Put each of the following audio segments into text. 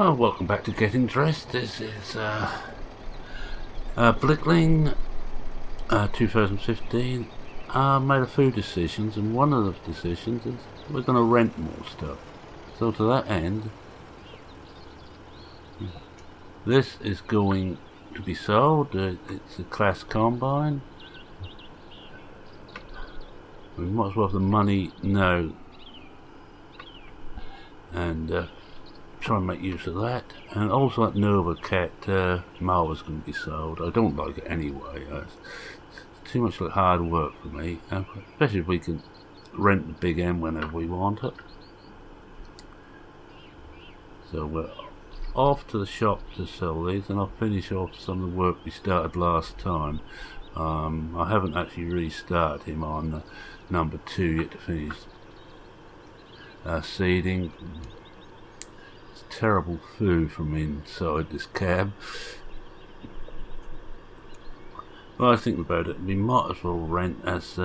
Oh, welcome back to Getting Dressed. This is Blickling 2015. I made a few decisions, and one of the decisions is we're going to rent more stuff. So to that end, this is going to be sold. It's a class combine. We might as well have the money now and try and make use of that. And also that Nova Cat mower is going to be sold. I don't like it anyway. It's too much like hard work for me, especially if we can rent the big M whenever we want it. So we're off to the shop to sell these, and I'll finish off some of the work we started last time. I haven't actually really started him on number 2 yet to finish seeding. It's terrible food from inside this cab. Well, I think about it, we might as well rent, as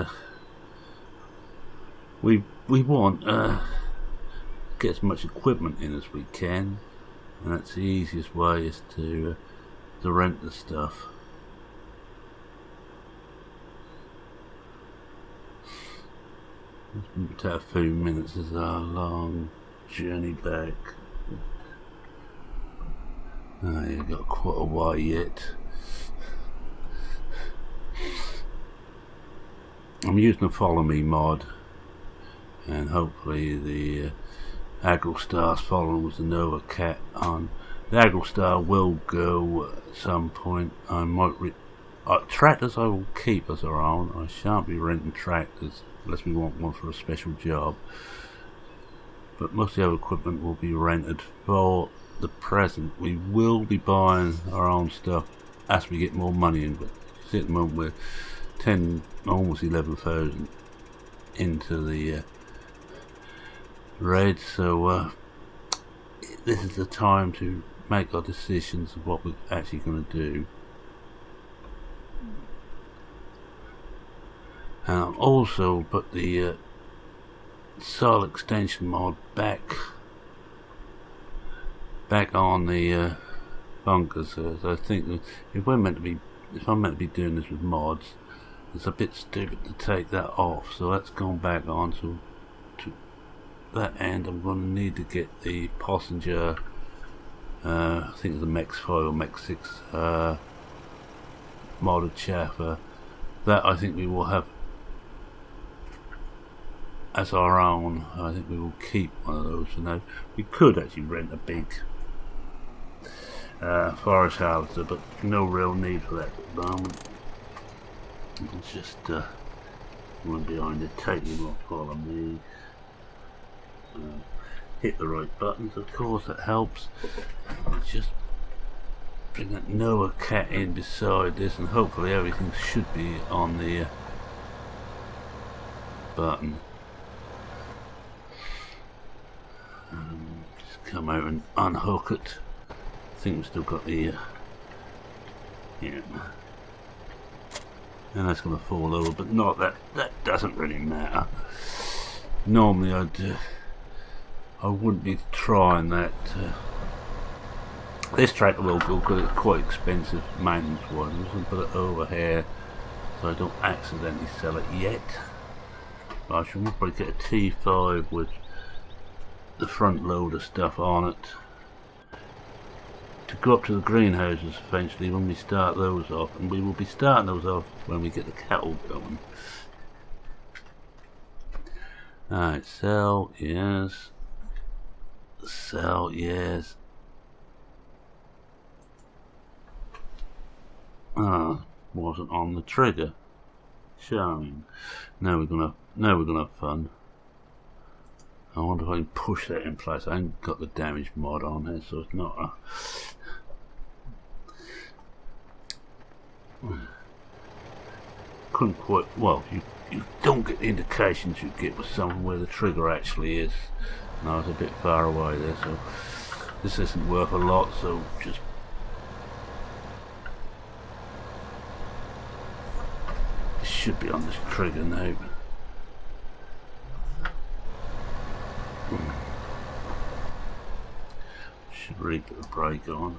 we want get as much equipment in as we can, and that's the easiest way is to rent the stuff. It'll take a few minutes as our long journey back. Oh, you've got quite a way yet. I'm using a follow me mod, and hopefully the AgroStar's following with the Nova Cat on. The AgroStar will go at some point. I might tractors I will keep as our own. I shan't be renting tractors unless we want one for a special job. But most of the other equipment will be rented for the present. We will be buying our own stuff as we get more money in. But see, at the moment we're 10, almost 11,000 into the red. So this is the time to make our decisions of what we're actually going to do. Also put the soil extension mod back on the bunkers. I think that if I'm meant to be doing this with mods, it's a bit stupid to take that off. So that's gone back on. So to that end, I'm going to need to get the passenger. I think it's a Mex 5 or Mex 6 modded chaffer. That I think we will have as our own. I think we will keep one of those for now. We could actually rent a big forest harvester, but no real need for that at the moment. It's just one behind it, taking off, follow me. Hit the right buttons, of course, that helps. Just bring that Nova Cat in beside this, and hopefully everything should be on the button. Just come out and unhook it. I think we've still got the yeah, and that's going to fall over, but not that doesn't really matter. Normally I wouldn't be trying that. This tractor will go because it's quite expensive maintenance wise. I'm just going to put it over here so I don't accidentally sell it yet. But I should probably get a T5 with the front loader stuff on it to go up to the greenhouses eventually when we start those off, and we will be starting those off when we get the cattle going. Alright, sell, yes. Sell, yes. Wasn't on the trigger. Charming. Now we're gonna have fun. I wonder if I can push that in place. I ain't got the damage mod on there, so it's not a couldn't quite, well, you don't get the indications you get with something where the trigger actually is. And I was a bit far away there, so this isn't worth a lot, so just it should be on this trigger now. should really put the brake on.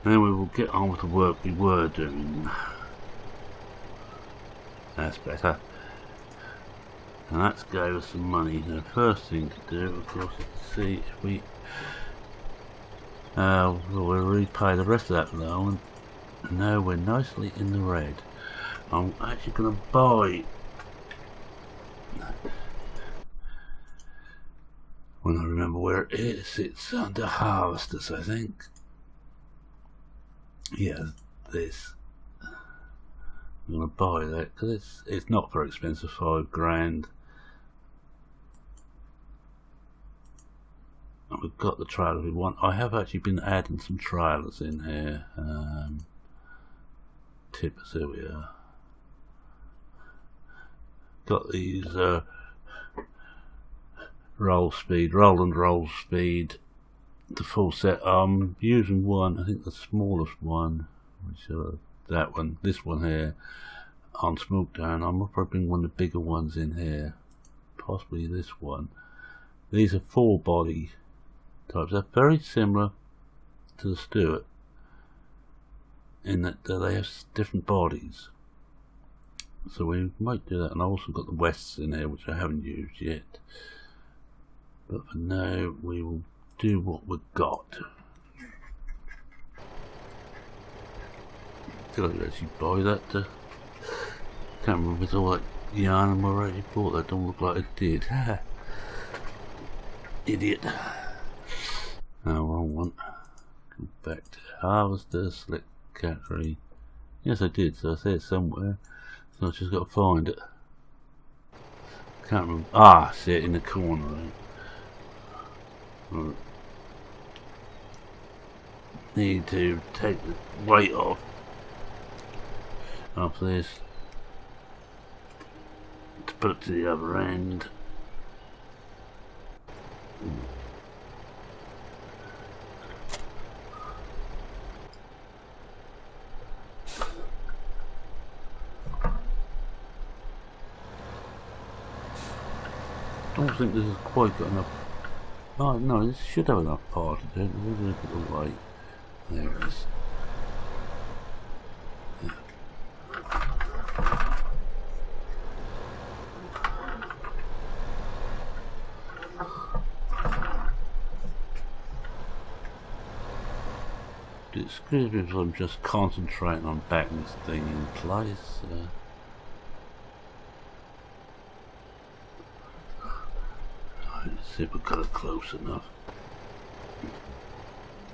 Then we will get on with the work we were doing. That's better. And that's gave us some money. The first thing to do, of course, is to see if we we'll repay the rest of that loan. Now we're nicely in the red. I'm actually going to buy, when I remember where it is, it's under harvesters, I think. Yeah, this. I'm going to buy that because it's not very expensive, £5 grand. And we've got the trailer we want. I have actually been adding some trailers in here. Tippers, here we are. Got these roll and roll speed, the full set. I'm using one, I think the smallest one, which that one, this one here, on Smoketown. I'm probably bring one of the bigger ones in here, possibly this one. These are 4-body types. They're very similar to the Stewart in that they have different bodies. So we might do that, and I've also got the Wests in here, which I haven't used yet. But for now, we will do what we've got. Did I actually buy that? Can't remember if it's all that yarn I already bought. That don't look like it did. Idiot. No, wrong one. Go back to harvester, select category. Yes, I did, so I see it somewhere. So I've just got to find it. Can't remember. Ah, I see it in the corner. Right. Need to take the weight off this to put it to the other end. I don't think this has quite got enough. Oh no, this should have enough power to do it. We'll look at the weight. There it is. Yeah. Excuse me if I'm just concentrating on backing this thing in place. Let's see if we got it close enough.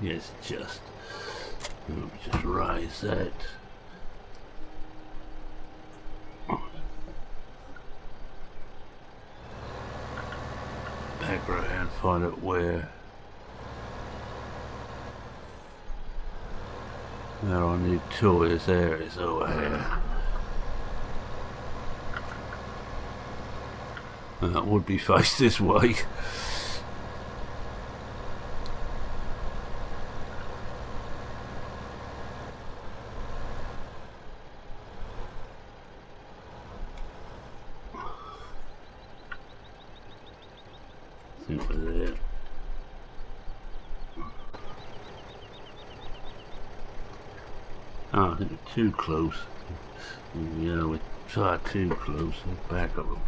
Yes, just. Let me just rise that. Back right and find out where. There our new tool is. There it is over here. And that would be faced this way. I think we're there. Oh, I think we're too close. Yeah, we're far too close. Let's back up a bit.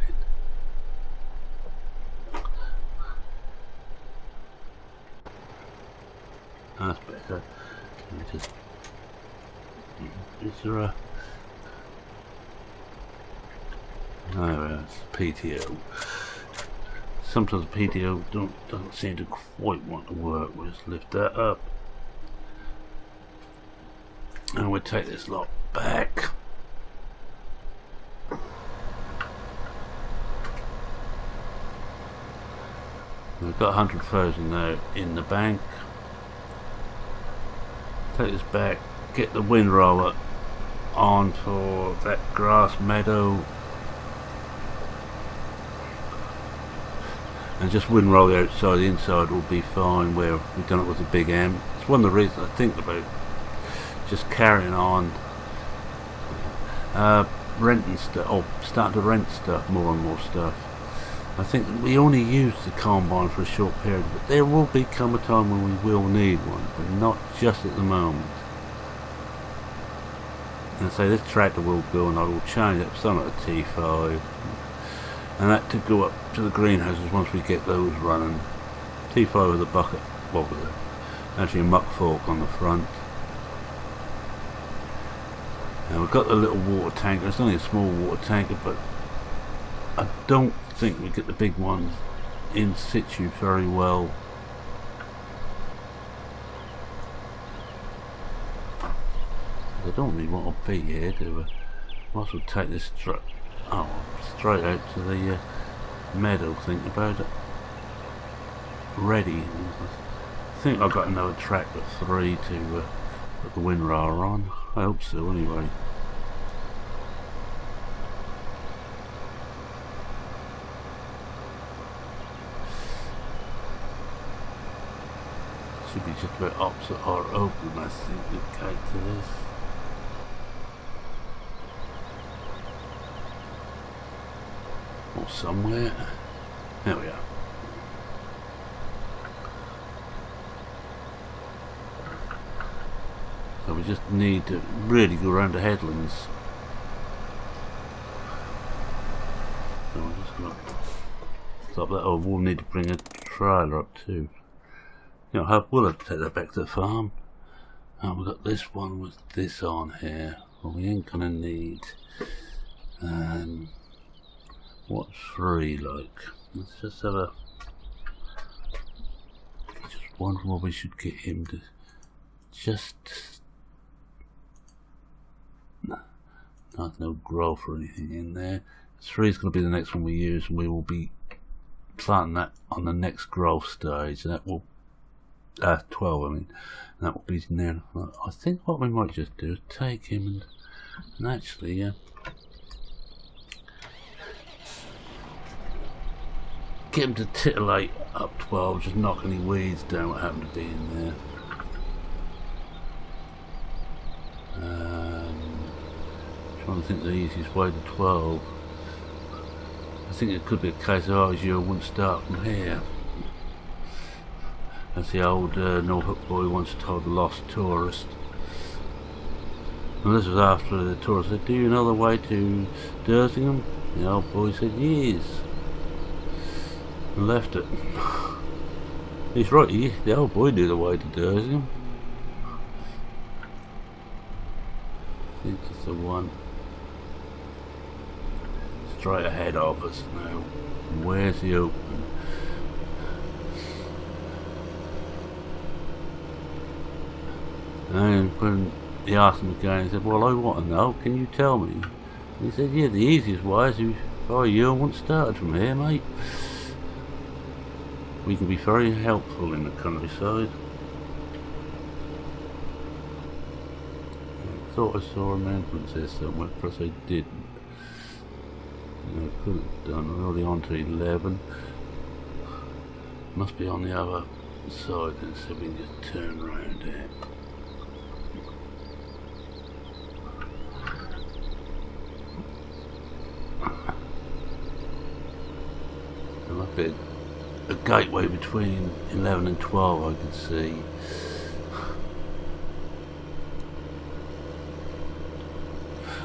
That's better. Just, is there a... No, it's PTO. Sometimes PTO doesn't seem to quite want to work. We'll just lift that up. And we'll take this lot back. We've got 100,000 now in the bank. Take this back, get the windrower on for that grass meadow, and just windrow the outside. The inside will be fine where we've done it with a big M. It's one of the reasons I think about just carrying on renting stuff, or starting to rent stuff, more and more stuff. I think we only use the combine for a short period, but there will come a time when we will need one, but not just at the moment. And so this tractor will go, and I will change it for something like a T5, and that to go up to the greenhouses once we get those running. T5 with a bucket, well, with actually a muck fork on the front. And we've got the little water tanker. It's only a small water tanker, but I don't think we get the big ones in situ very well. I don't really want to be here, do I? Might as well take this straight out to the meadow, think about it. Ready. I think I've got another track of 3 to put the windrower on. I hope so anyway. Should be just about opposite or open, I think, the gate to this. Or somewhere. There we are. So we just need to really go around the headlands. So we're just going to stop that. Oh, we'll need to bring a trailer up too. You know, we'll have to take that back to the farm. And we've got this one with this on here. Well, we ain't gonna need. What's 3 like? Let's just have a. Just wondering what we should get him to. Just. No growth or anything in there. 3 is going to be the next one we use, and we will be planting that on the next growth stage. And that will 12. I mean, and that will be near. I think what we might just do is take him and actually get him to titillate up 12, just knock any weeds down what happen to be in there. Trying to think the easiest way to 12. I think it could be a case of, oh, you wouldn't start from here. As the old Norfolk boy once told the lost tourist. And this was after the tourist said, do you know the way to Dersingham? The old boy said, yes. And left it. He's right, the old boy knew the way to Dersingham. I think it's the one. Straight ahead of us now. Where's the open? And when he asked him again, he said, well, I want to know, can you tell me? And he said, yeah, the easiest way is if you wouldn't start from here, mate. We can be very helpful in the countryside. I thought I saw amendments here somewhere, but I didn't. No, I couldn't have done. We're already on to 11. Must be on the other side then, so we can just turn around there. There might be a gateway between 11 and 12 I could see.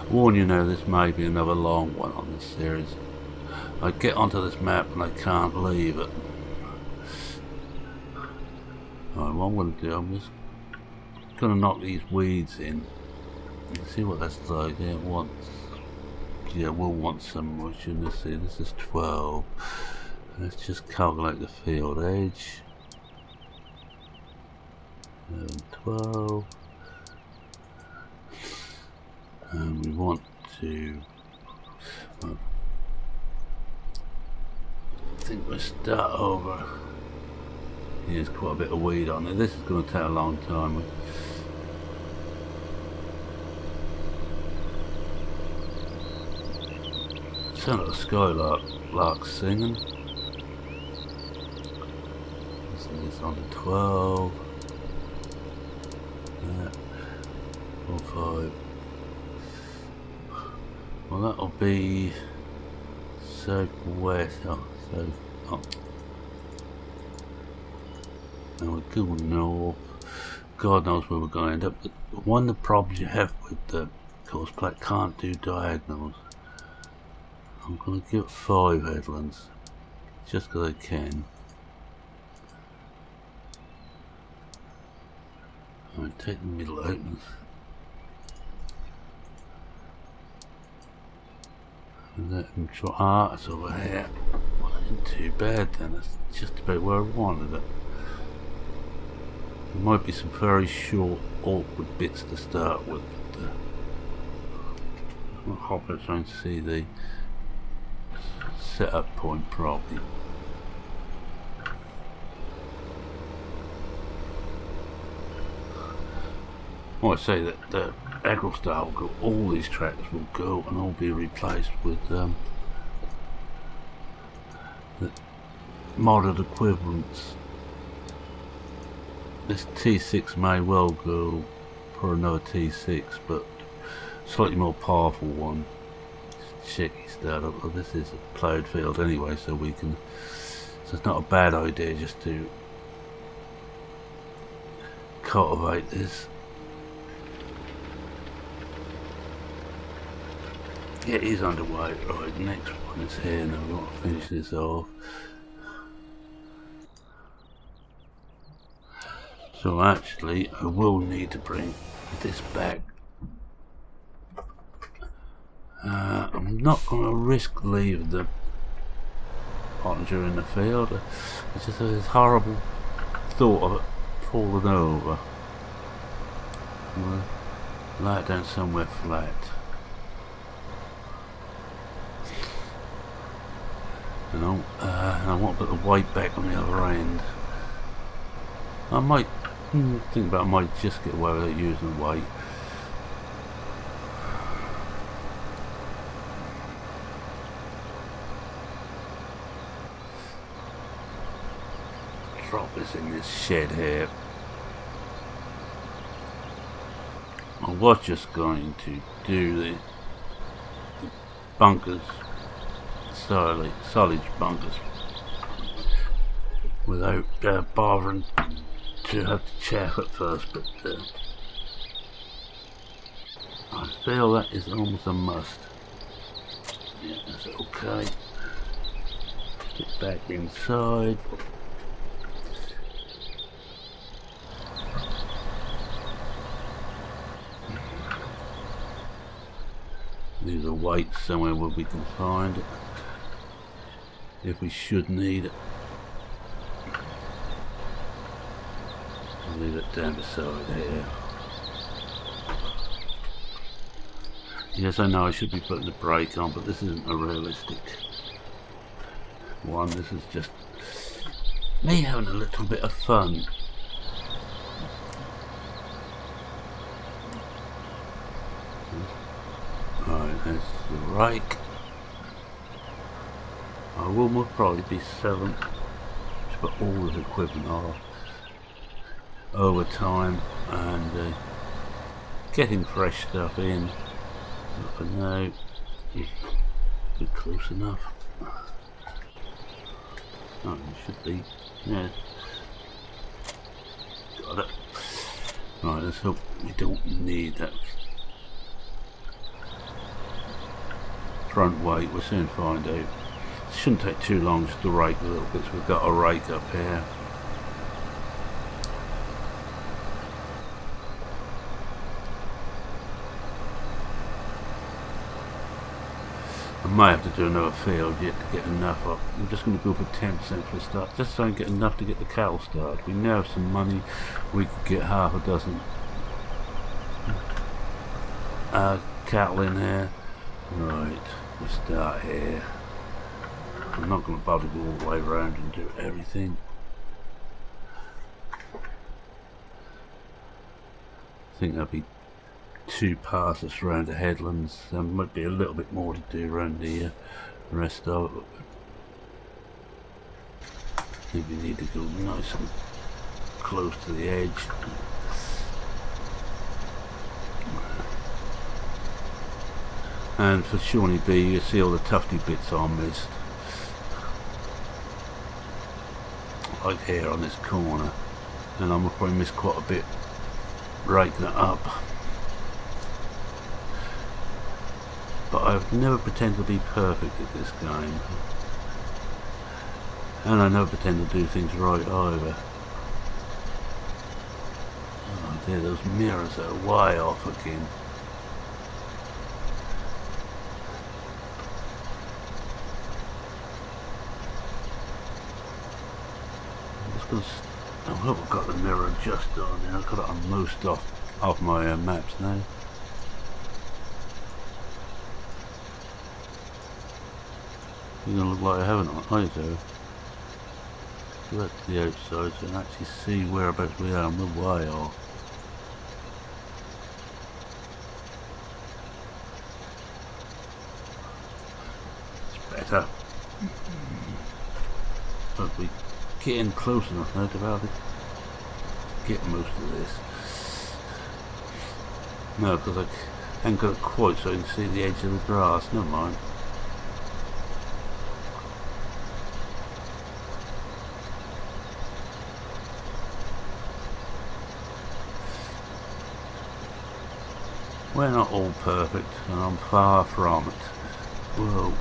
Warn you now, this may be another long one on this series. I get onto this map and I can't leave it. Alright, what I'm going to do, I'm just going to knock these weeds in and see what that's like. Yeah, we'll want some more, shouldn't we? See, this is 12. Let's just calculate the field edge. 12. And we want to, I think we'll start over. There's quite a bit of weed on it. This is going to take a long time. Sound like a skylark singing. So this on to 12. 4, 5. Well, that'll be southwest. Oh, now we're going north. God knows where we're going to end up. But one of the problems you have with the course plate can't do diagonals. I'm going to give it 5 headlands just because I can. Alright, take the middle open. And let them try. Ah, it's over here. Well, that ain't too bad then. That's just about where I wanted it. There might be some very short, awkward bits to start with, but I'll hop it trying to see the setup point probably. I might say that the AgroStar will go, all these tracks will go and all be replaced with the modded equivalents. This T6 may well go for another T6, but slightly more powerful one. Checky startup. Well, this is a ploughed field anyway, so we can. So it's not a bad idea just to cultivate this. Yeah, it is underway. Right, next one is here. Now we want to finish this off. So actually, I will need to bring this back. I'm not going to risk leaving the Pottinger in the field. It's just this horrible thought of it falling over. I'm going to lay it down somewhere flat. And I want to put the weight back on the other end. I might think about I might just get away without using the weight. Drop this in this shed here. I was just going to do the bunkers, silage bunkers, without bothering to have to chaff at first, but I feel that is almost a must. Yeah, that's okay. Get back inside. Leave the weight somewhere where we can find it, if we should need it. I'll leave it down the side here. Yes, I know I should be putting the brake on, but this isn't a realistic one. This is just me having a little bit of fun. Right, there's the rake. I will most probably be selling to put all the equipment off over time and getting fresh stuff in. But no, be close enough. Oh, it should be. Yeah, got it. Right, let's hope we don't need that front weight. We'll soon find out. It shouldn't take too long just to rake a little bit, so we've got a rake up here. I might have to do another field yet to get enough up. I'm just going to go for 10% for a start, just so I can get enough to get the cattle started. We now have some money, we could get half a dozen cattle in here. Right, we'll start here. I'm not going to bother go all the way around and do everything. I think there'll be 2 passes around the headlands. There might be a little bit more to do around the rest of it. I think we need to go nice and close to the edge. And for Shawnee B, you see all the tufty bits I missed, like here on this corner, and I'm probably missed quite a bit raking it up. But I've never pretended to be perfect at this game, and I never pretend to do things right either. Oh dear, those mirrors are way off again. I hope I've got the mirror just on there. I've got it on most off my maps now. You're going to look like I haven't on either. Go back to the outside so I can actually see whereabouts we are and we're way off. It's better. But we getting close enough now to be able to get most of this. No, because I haven't got it quite so I can see the edge of the grass. Never mind. We're not all perfect, and I'm far from it. Whoa.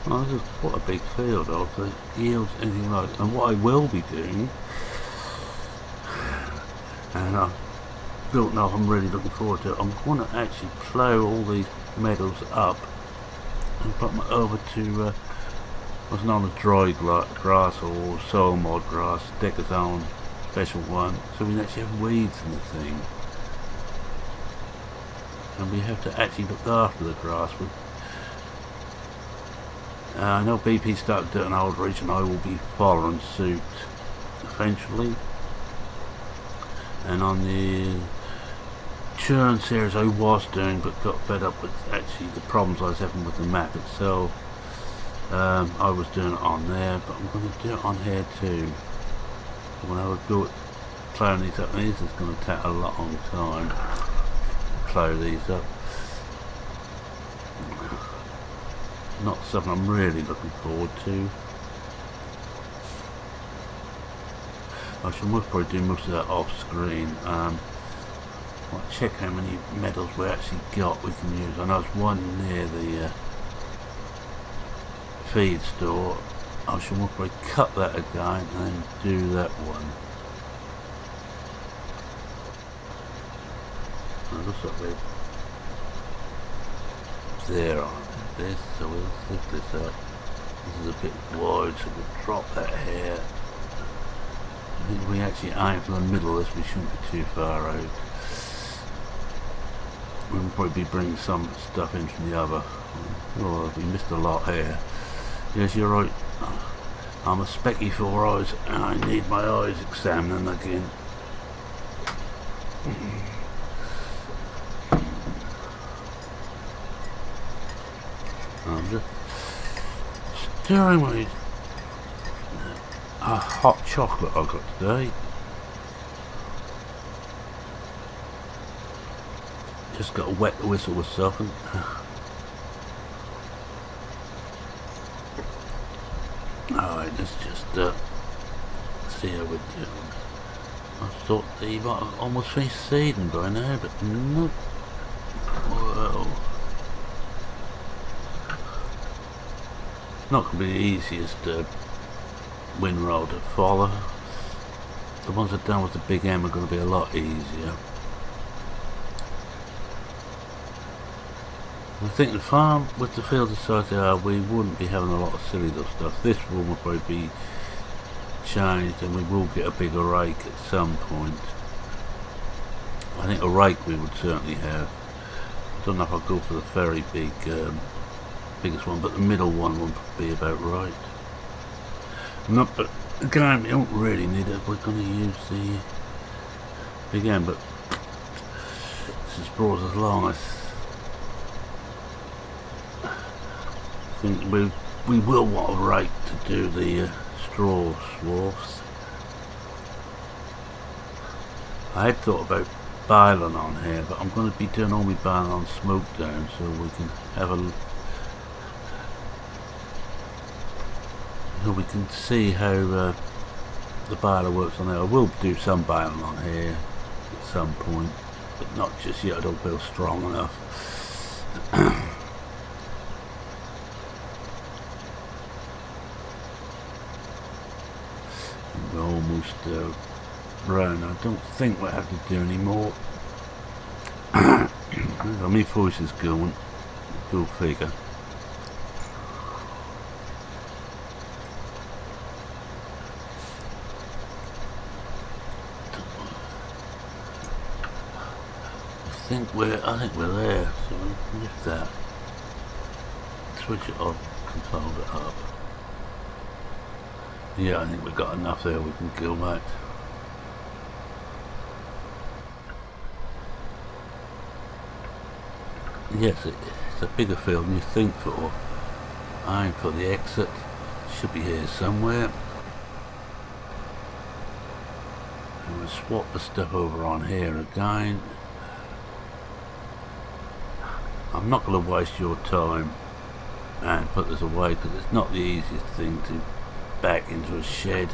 Well, this is quite a big field, if it yields anything like that. And what I will be doing, and I don't know if I'm really looking forward to it, I'm going to actually plough all these meadows up and put them over to what's known as dry grass or soil mod grass, Decazone special one, so we actually have weeds in the thing. And we have to actually look after the grass. I know BP started doing outreach and I will be following suit eventually. And on the churn series I was doing but got fed up with actually the problems I was having with the map itself. I was doing it on there, but I'm going to do it on here too. When I would go at ploughing these up, these is going to take a long time to plough these up. Not something I'm really looking forward to. I should most probably do most of that off screen. I'll check how many medals we actually got we can use. I know there's one near the feed store. I should most probably cut that again and then do that one. It looks like we're there on this, so we'll flip this up. This is a bit wide, so we'll drop that here. I think we actually aim for the middle of this, we shouldn't be too far out. We'll probably be bringing some stuff in from the other. Oh, we missed a lot here. Yes, you're right. I'm a specky 4 eyes and I need my eyes examining again. I'm just stirring my hot chocolate I got today. Just got to wet the whistle with something. Alright, let's just see how we're doing. I thought they might have almost finished seeding by now, but nope. Whoa. Not going to be the easiest windrow to follow. The ones that done with the big M are going to be a lot easier. I think the farm with the field the size they are, we wouldn't be having a lot of silly little stuff. This one will probably be changed and we will get a bigger rake at some point. I think a rake we would certainly have. I don't know if I'll go for the very big biggest one, but the middle one will be about right. Not, but again, we don't really need it if we're going to use the big M, but this is brought us along. I think we've we will want a rake to do the straw swaths. I had thought about baling on here, but I'm going to be doing all my baling on smoke down, so we can have a so we can see how the baler works on there. I will do some baling on here at some point, but not just yet. I don't feel strong enough. We're almost round. I don't think we'll have to do any more. My voice is going. Go figure. I think we're there, so lift that. Switch it on, control it up. Yeah, I think we've got enough there, we can go back. Yes, it's a bigger field than you think for. Aim for the exit. Should be here somewhere. And we'll swap the stuff over on here again. I'm not going to waste your time and put this away because it's not the easiest thing to back into a shed.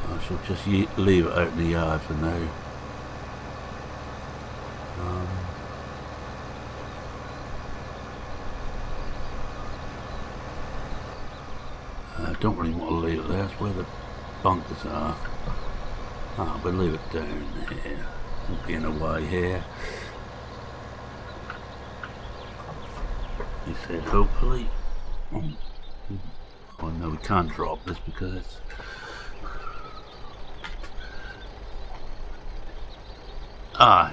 I shall just leave it out in the yard for now. I don't really want to leave it there, that's where the bunkers are. We'll leave it down here. Won't be in the way here. He said hopefully. Oh no, we can't drop this because it's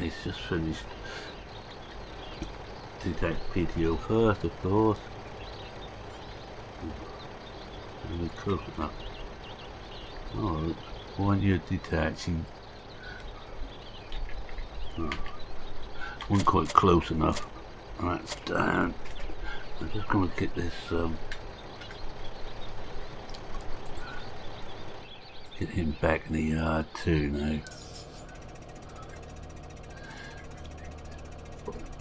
he's just finished. Detect PTO first, of course. And we cook it up. Oh, when you're detaching. Wasn't quite close enough. That's down. I'm just going to get this. Get him back in the yard too now.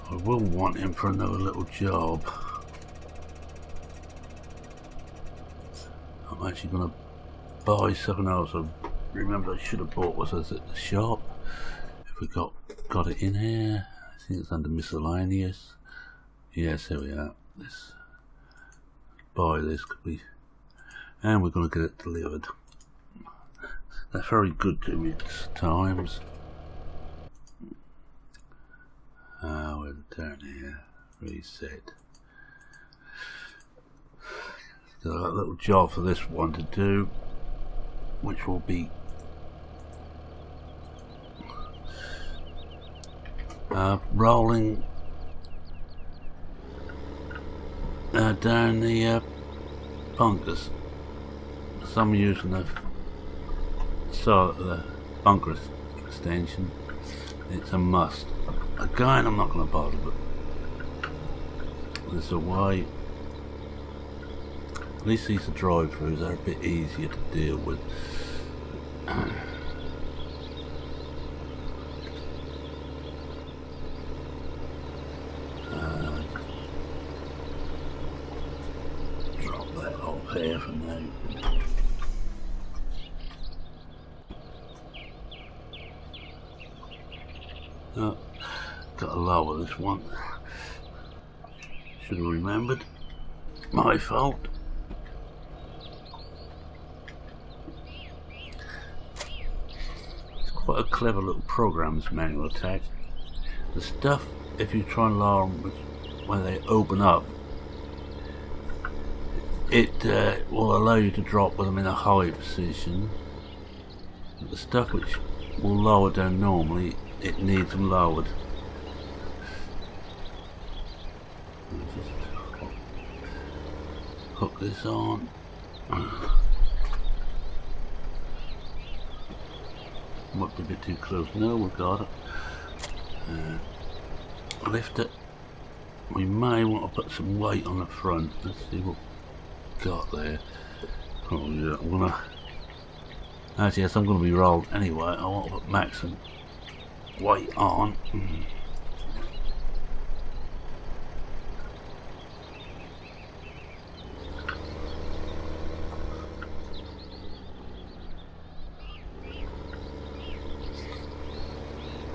I will want him for another little job. I'm actually going to buy something else. I remember I should have bought was at the shop. If we got it in here, I think it's under miscellaneous. Yes, here we are. Let's buy this, could we? And we're going to get it delivered. That's very good to me at times. We're down here. Reset. Got a little job for this one to do, which will be rolling down the bunkers. Some using the bunker extension. It's a must. Again, I'm not going to bother, but there's a way. At least these drive-throughs are a bit easier to deal with. Drop that off here for now. Oh, got to lower this one. Should have remembered. My fault. It's quite a clever little program's manual attached. The stuff, if you try and lower them when they open up, it will allow you to drop with them in a high position. But the stuff which will lower down normally, it needs them lowered. Just hook this on. Might be a bit too close. No, we got it. Lift it. we may want to put some weight on the front. Let's see what we've got there. Oh yeah, I'm gonna... Actually, yes, I'm gonna be rolled anyway. I want to put maximum weight on.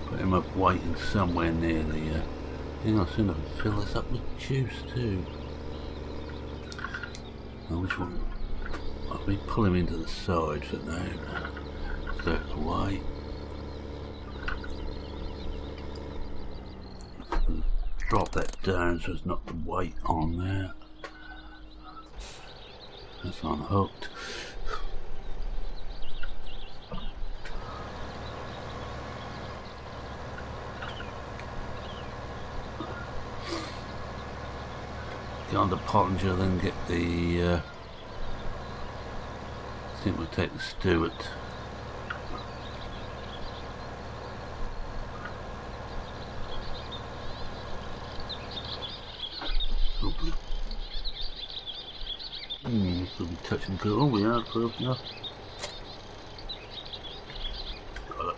Put him up waiting somewhere near the thing. I soon I can fill this up with juice too. Now which one? Let me pull him into the side for now. So it's away. Drop that down so it's not the weight on there. That's unhooked. Get on the Pottinger, then get the I think we'll take the Stewart. We'll be touching good. Oh, we are close enough. Got it.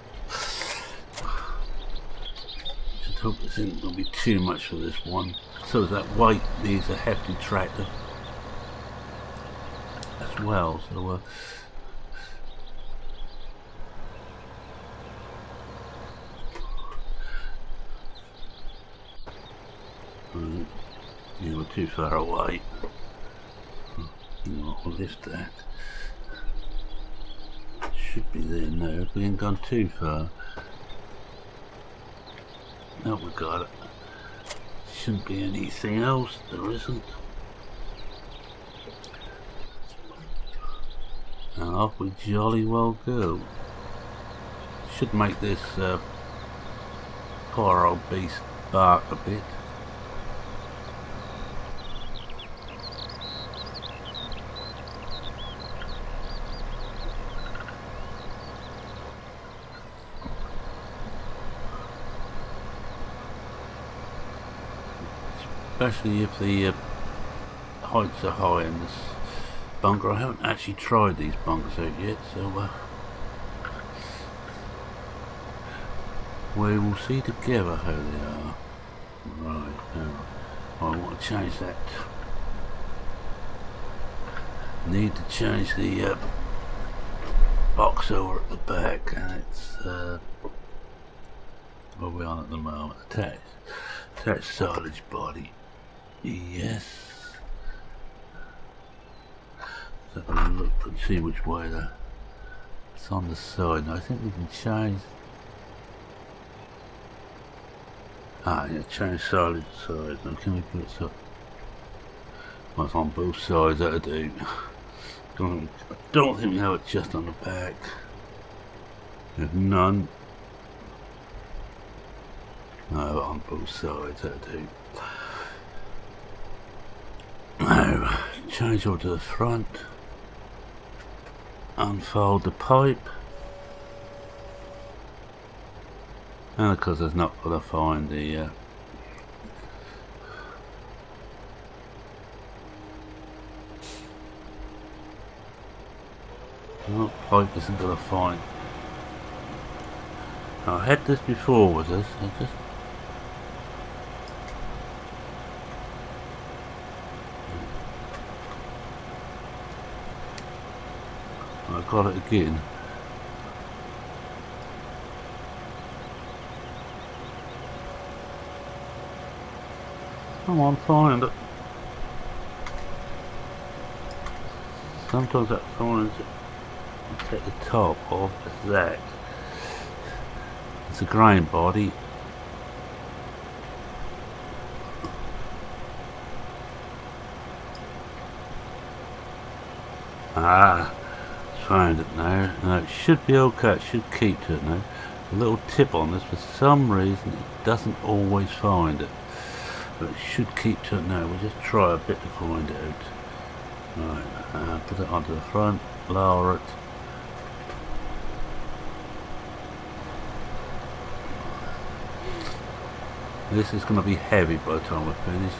Just hope this isn't going to be too much for this one. So that weight needs a hefty tractor as well. So you were too far away. You know, I'll lift that. Should be there now. We ain't gone too far. No, we got it. Shouldn't be anything else. There isn't. And off we jolly well go. Should make this poor old beast bark a bit. Especially if the heights are high in this bunker. I haven't actually tried these bunkers out yet, so we will see together how they are. Right, now I want to change that. Need to change the box over at the back, and it's where we are at the moment. Attached silage body. Yes. So we'll look and see which way it's on the side. Now I think we can change. Yeah, change silage side. Now can we put it up? Well, it's on both sides, that'll do. I don't think we have it just on the back. There's none. No, on both sides, that'll do. Now, change over to the front. Unfold the pipe. And of course, there's not going to find the no, pipe isn't going to find. I had this before with this. I got it again. Come on, find it. Sometimes that finds it. Take the top off. It's that. It's a grain body. Found it now. Now it should be okay. It should keep to it now. A little tip on this, for some reason it doesn't always find it, but it should keep to it now. We'll just try a bit to find it out. Right, put it onto the front, lower it. This is going to be heavy by the time we finish.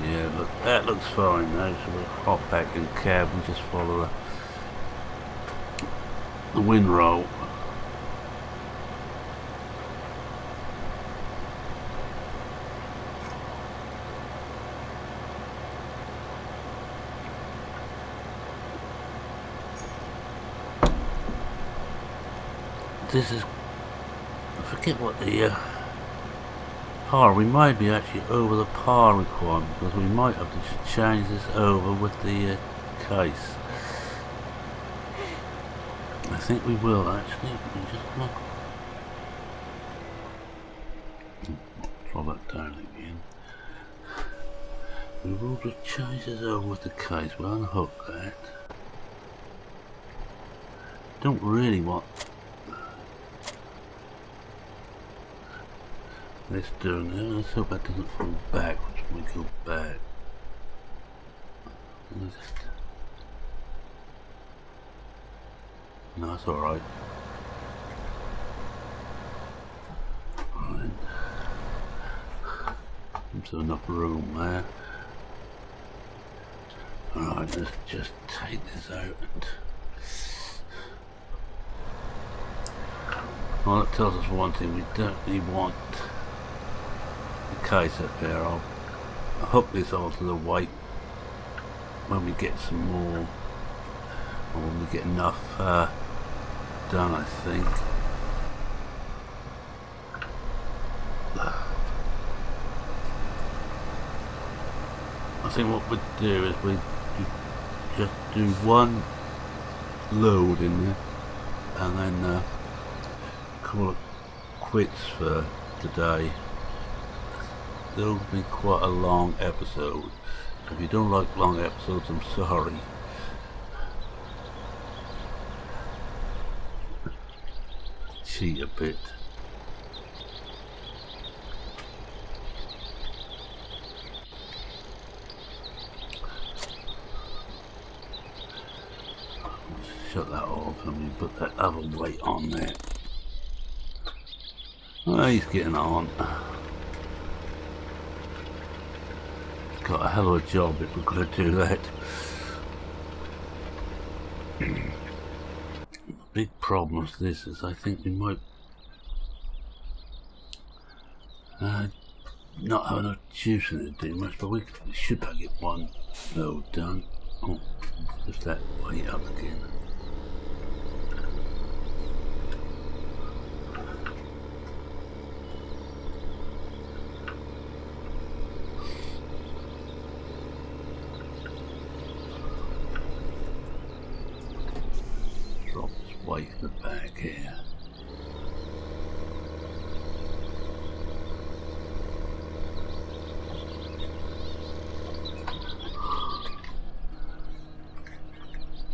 Yeah, look, that looks fine now, so we'll hop back in cab and just follow the windrow. This is, I forget what the par, we might be actually over the par requirement, because we might have to change this over with the case. I think we will actually. We just look. Draw that down again. We will just change this over with the case. We'll unhook that. Don't really want this doing there. Let's hope that doesn't fall backwards when we go back. No, it's alright. Right. There's enough room there. Alright, let's just take this out and... Well, it tells us one thing, we don't really want the case up there. I'll hook this onto the weight when we get some more, or when we get enough done, I think. I think what we'd do is we'd just do one load in there and then call it quits for today. There'll be quite a long episode. If you don't like long episodes, I'm sorry. Cheat a bit. Shut that off and we put that other weight on there. Oh, he's getting on. Got a hell of a job if we're going to do that. The big problem with this is I think we might not have enough juice in it to do much, but we should get one load done. Oh, lift that weight up again. Drop this weight in the back here.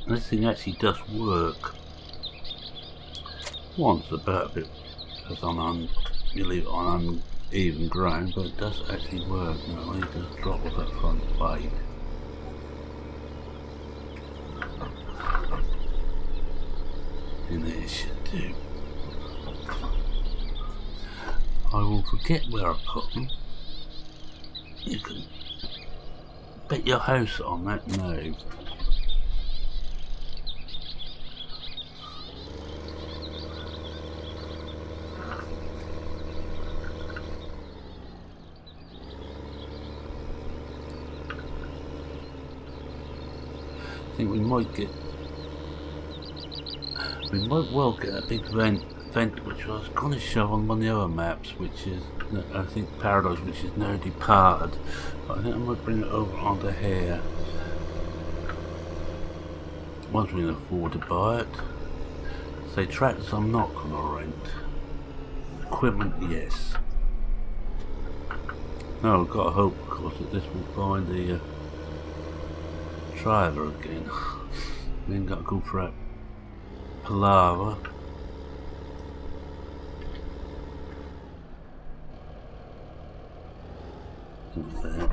This thing actually does work. Once about a bit, because you leave it on uneven ground, but it does actually work. No, you just drop with that front weight. And it should do. I will forget where I put them. You can bet your house on that now. I think we might well get a big vent which I was going to show on one of the other maps, which is, I think, Paradise, which is now departed. But I think I might bring it over onto here once we can afford to buy it. Say tractors I'm not going to rent. Equipment, yes. No, I've got to hope, of course, that this will find the trailer again. We ain't got to go for that palaver. What's that?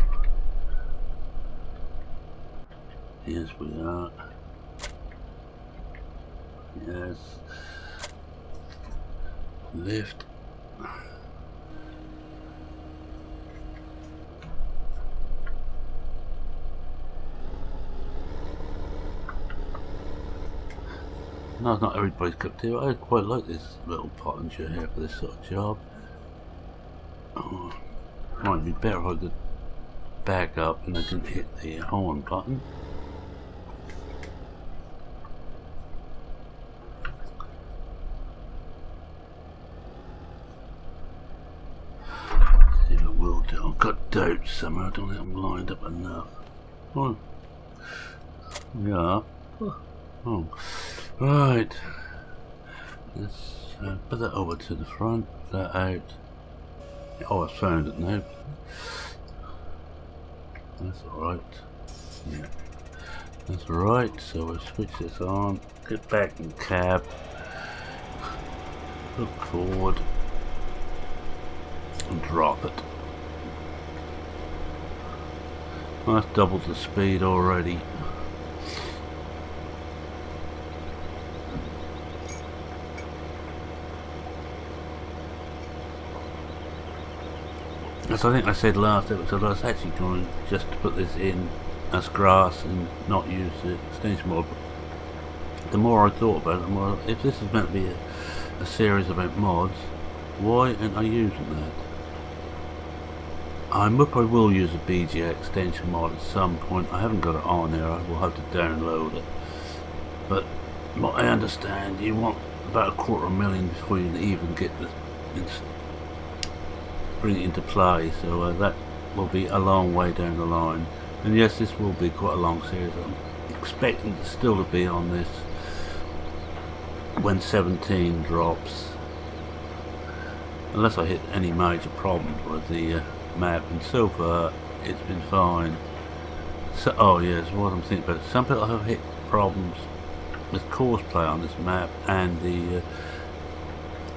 Yes, we are. Yes. No, not everybody's cup of tea. I quite like this little pottinger here for this sort of job. Oh, might be better if I could back up and I didn't hit the horn button. See if it will do. I've got doubts somewhere. I don't think I'm lined up enough. Oh. Yeah. Oh. Right. Let's put that over to the front. That out. Oh, I found it now. That's alright. Yeah. That's alright. So we'll switch this on. Get back in cab. Look forward. And drop it. Well, that's doubled the speed already. As I think I said last episode, I was actually going just to put this in as grass and not use the extension mod. The more I thought about it, the more, if this is meant to be a series about mods, why aren't I using that? I hope I will use a BGA extension mod at some point. I haven't got it on there, I will have to download it. But what I understand, you want about $250,000 before you even get the bring it into play, so that will be a long way down the line. And yes, this will be quite a long series. I'm expecting to still be on this when 17 drops, unless I hit any major problems with the map, and so far it's been fine. So, oh yes, what I'm thinking about, some people have hit problems with courseplay on this map and the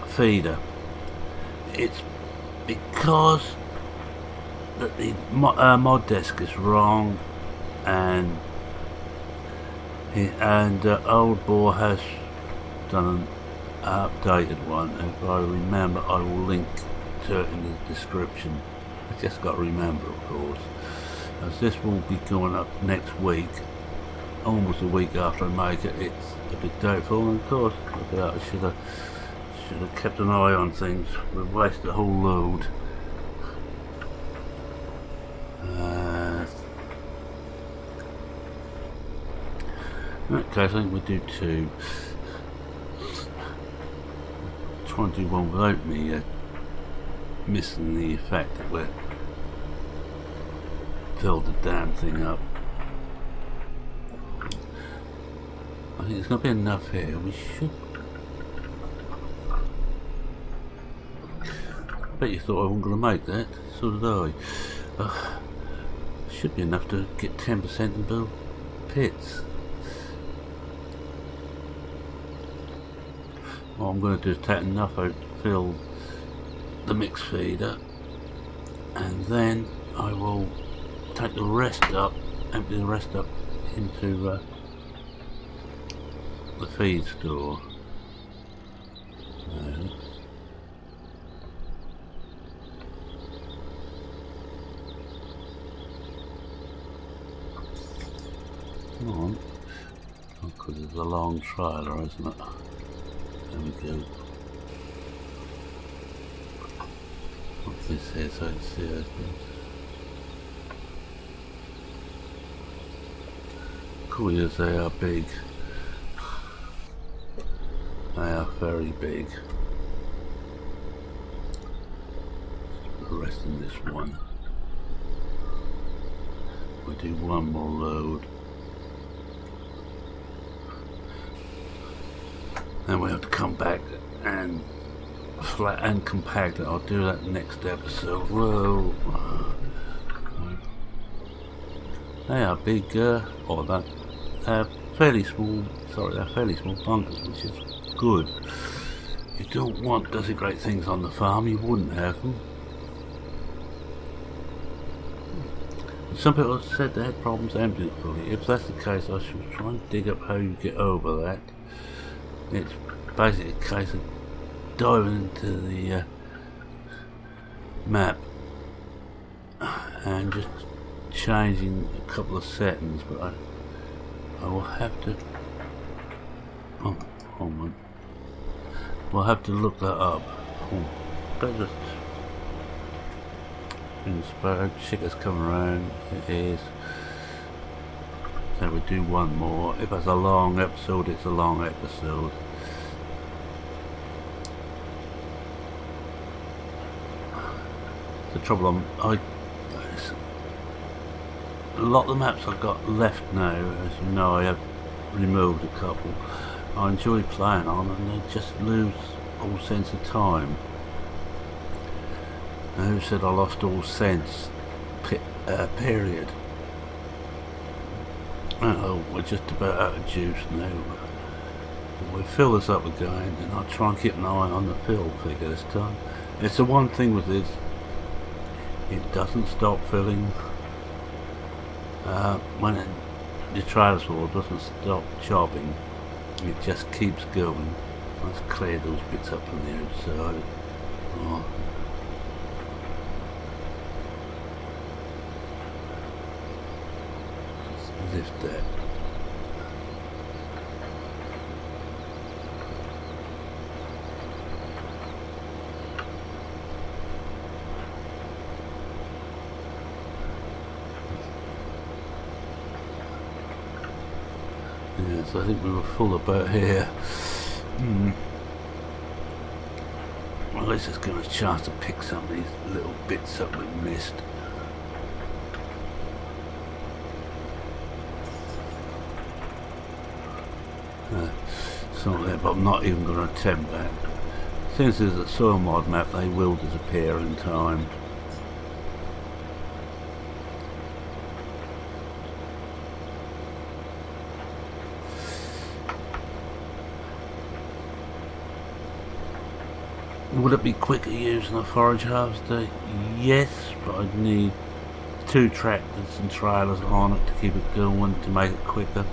feeder. It's because the mod desk is wrong, and OldBor has done an updated one. If I remember, I will link to it in the description. I just got to remember, of course, as this will be going up next week, almost a week after I make it. It's a bit doubtful, and of course, look at that, I should have kept an eye on things. We've wasted a whole load. Okay, I think we do two. Try and do one without me missing the effect that we're filled the damn thing up. I think it's going to be enough here. We should. I bet you thought I wasn't going to make that. So did I. Should be enough to get 10% and build pits. What I'm going to do is take enough out to fill the mix feeder, and then I will take the rest up, empty the rest up into the feed store. Come on, because it's a long trailer, isn't it? There we go. What's this here? So it's here. Couriers, they are big. They are very big. Put the rest in this one. We do one more load. Then we have to come back and flat and compact it. I'll do that next episode. Whoa. They are big, or that fairly small, sorry, they're fairly small bunkers, which is good. You don't want dozy great things on the farm, you wouldn't have them. Some people have said they had problems emptying it fully. If that's the case, I should try and dig up how you get over that. It's basically a case of diving into the map and just changing a couple of settings, but I will have to. Oh, moment. We'll have to look that up. Better in the spur. Chicker's coming around. It is. So we do one more. If it's a long episode, it's a long episode. The trouble a lot of the maps I've got left now, as you know, I have removed a couple. I enjoy playing on, and they just lose all sense of time. Now, who said I lost all sense? Period. Oh, we're just about out of juice now. We'll fill this up again, and I'll try and keep an eye on the fill figure this time. It's the one thing with this, it doesn't stop filling. When the trailer doesn't stop chopping, it just keeps going. Let's clear those bits up from the outside. Oh. Just lift that. Yes, I think we were full about here. Well, let's just give us a chance to pick some of these little bits up we missed. Something there, but I'm not even going to attempt that. Since there's a soil mod map, they will disappear in time. Would it be quicker using a forage harvester? Yes, but I'd need 2 tractors and trailers on it to keep it going to make it quicker.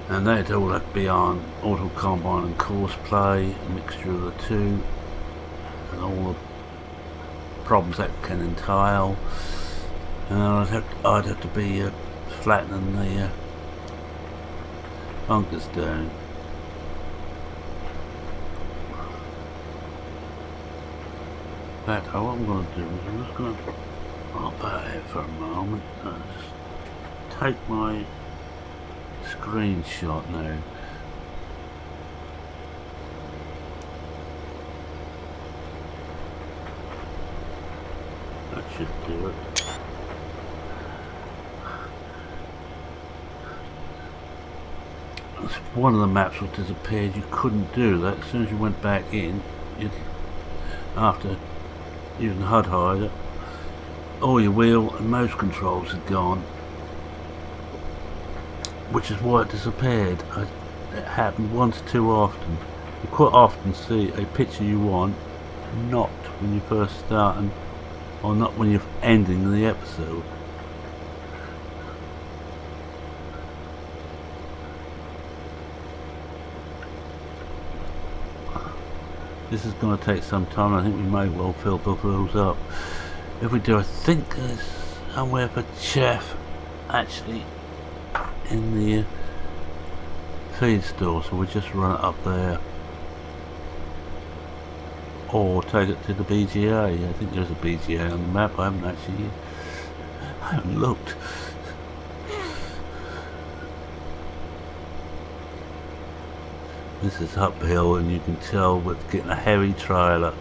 And they'd all have to be on auto combine and course play, a mixture of the two, and all the problems that can entail. And I'd have to be flattening the bunkers down. What I'm going to do is I'm just going to hop out here for a moment and just take my screenshot now. That should do it. One of the maps was disappeared. You couldn't do that. As soon as you went back in, after using HUD hider, all your wheel and mouse controls had gone, which is why it disappeared. It happened once too often. You quite often see a picture you want, not when you're first starting, or not when you're ending the episode. This is going to take some time. I think we may well fill both of those up. If we do, I think there's somewhere for chaff actually in the feed store, so we'll just run it up there. Or take it to the BGA. I think there's a BGA on the map. I haven't looked. This is uphill, and you can tell we're getting a heavy trailer,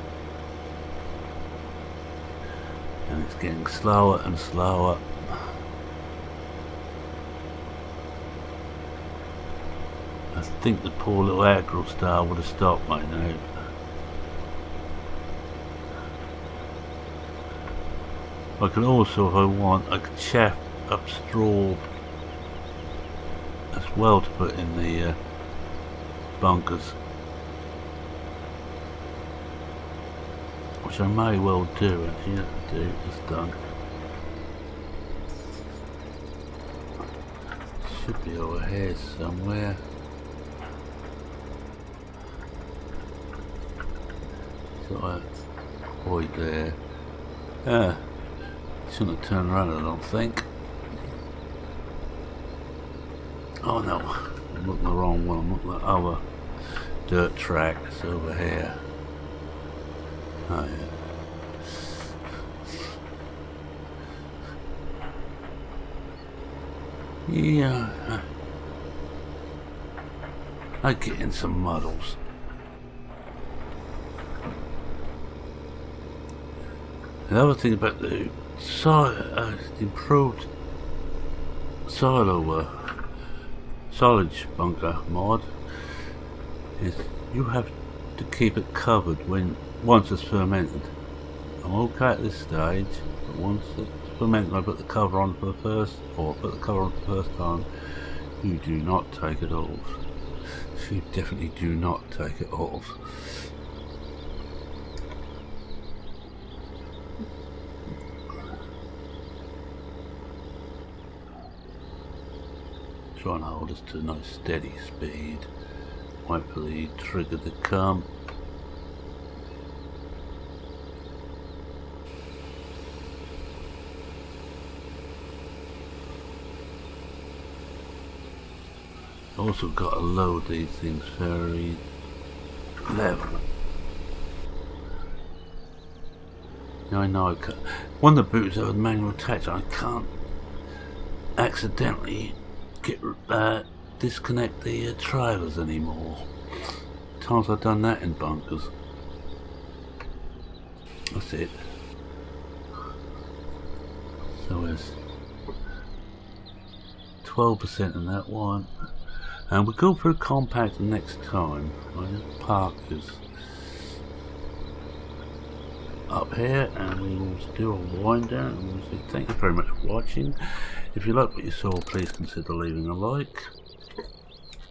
and it's getting slower and slower. I think the poor little Agro Star would have stopped by now. I could also, if I want, I could chaff up straw as well to put in the bunkers, which I may well do. Actually, let's do this done. Should be over here somewhere. Sort of void there. Shouldn't have turned around, I don't think. Oh no, I'm looking the wrong one. I'm looking at the other dirt track that's over here. Oh yeah. Yeah, I get in some muddles. The other thing about the improved silage bunker mod is you have to keep it covered once it's fermented. I'm okay at this stage, but once it's fermented, I put the cover on for the first time. You do not take it off. You definitely do not take it off. Try and hold us to a nice steady speed. Wait for the trigger to come. Also got to load these things very level. I know I can't. One of the boots that was manual attachment, I can't accidentally disconnect the trailers anymore. Times I've done that in bunkers. That's it. So there's 12% in that one. And we'll go through compact next time. I just park this up here and we will do a wind down and we'll say thank you very much for watching. If you like what you saw, please consider leaving a like.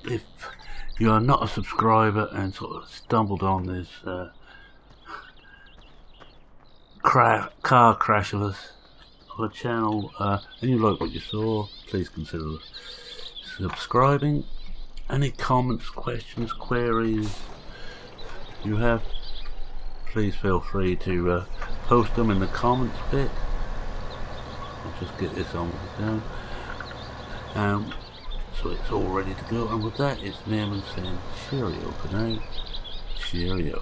If you are not a subscriber and sort of stumbled on this car crash of a channel and you like what you saw, please consider subscribing. Any comments, questions, queries you have, please feel free to post them in the comments bit. I'll just get this on down. So it's all ready to go, and with that, it's Nairman saying cheerio for now. Cheerio.